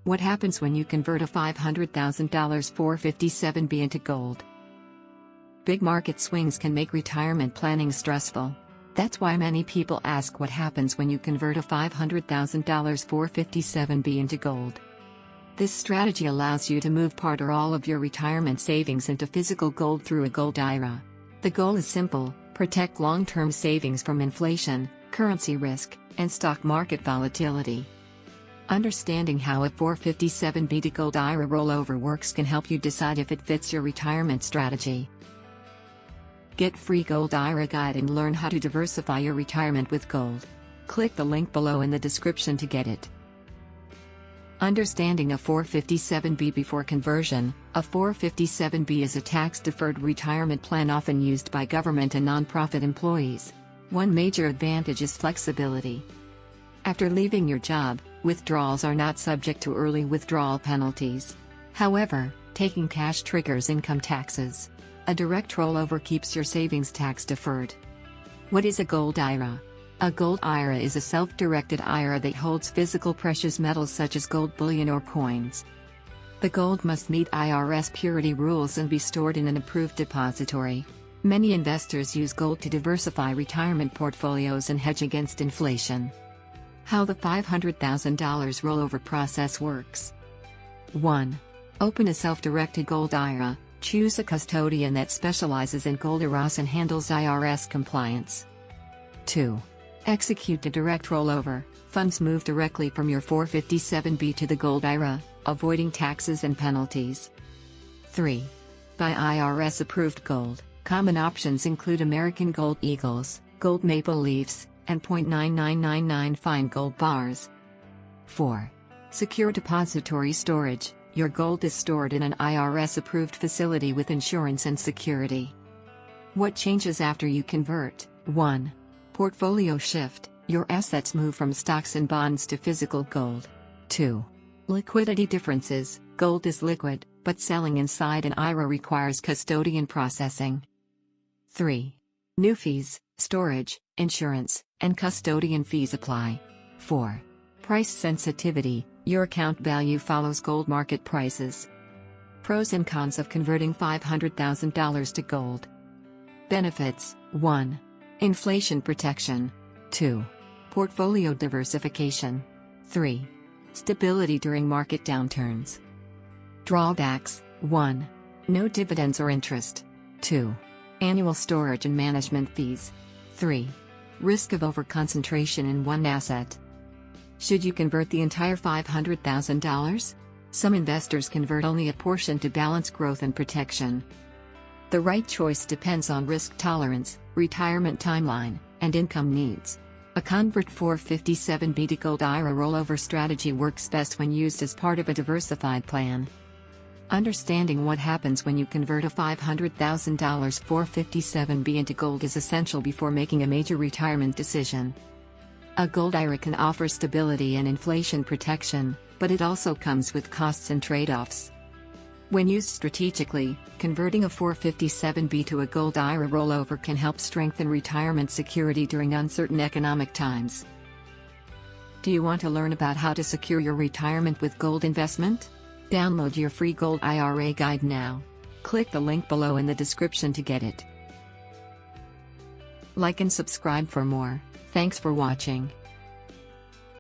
What happens when you convert a $500,000 457B into gold? Big market swings can make retirement planning stressful. That's why many people ask what happens when you convert a $500,000 457B into gold. This strategy allows you to move part or all of your retirement savings into physical gold through a gold IRA. The goal is simple: protect long-term savings from inflation, currency risk, and stock market volatility. Understanding how a 457B to gold IRA rollover works can help you decide if it fits your retirement strategy. Get free gold IRA guide and learn how to diversify your retirement with gold. Click the link below in the description to get it. Understanding a 457B before conversion. A 457B is a tax-deferred retirement plan often used by government and nonprofit employees. One major advantage is flexibility. After leaving your job, withdrawals are not subject to early withdrawal penalties. However, taking cash triggers income taxes. A direct rollover keeps your savings tax deferred. What is a gold IRA? A gold IRA is a self-directed IRA that holds physical precious metals such as gold bullion or coins. The gold must meet IRS purity rules and be stored in an approved depository. Many investors use gold to diversify retirement portfolios and hedge against inflation. How the $500,000 rollover process works. 1. Open a self-directed gold IRA. Choose a custodian that specializes in gold IRAs and handles IRS compliance. 2. Execute a direct rollover. Funds move directly from your 457B to the gold IRA, avoiding taxes and penalties. 3. Buy IRS-approved gold. Common options include American Gold Eagles, Gold Maple Leafs, and .9999 fine gold bars. 4. Secure depository storage. Your gold is stored in an IRS-approved facility with insurance and security. What changes after you convert? 1. Portfolio shift. Your assets move from stocks and bonds to physical gold. 2. Liquidity differences. Gold is liquid, but selling inside an IRA requires custodian processing. 3. New fees, storage, insurance, and custodian fees apply. 4. Price sensitivity. Your account value follows gold market prices. Pros and cons of converting $500,000 to gold. Benefits. 1. Inflation protection. 2. Portfolio diversification. 3. Stability during market downturns. Drawbacks. 1. No dividends or interest. 2. Annual storage and management fees. 3. Risk of overconcentration in one asset. Should you convert the entire $500,000? Some investors convert only a portion to balance growth and protection. The right choice depends on risk tolerance, retirement timeline, and income needs. A convert 457B to gold IRA rollover strategy works best when used as part of a diversified plan. Understanding what happens when you convert a $500,000 457B into gold is essential before making a major retirement decision. A gold IRA can offer stability and inflation protection, but it also comes with costs and trade-offs. When used strategically, converting a 457B to a gold IRA rollover can help strengthen retirement security during uncertain economic times. Do you want to learn about how to secure your retirement with gold investment? Download your free gold IRA guide now. Click the link below in the description to get it. Like and subscribe for more. Thanks for watching.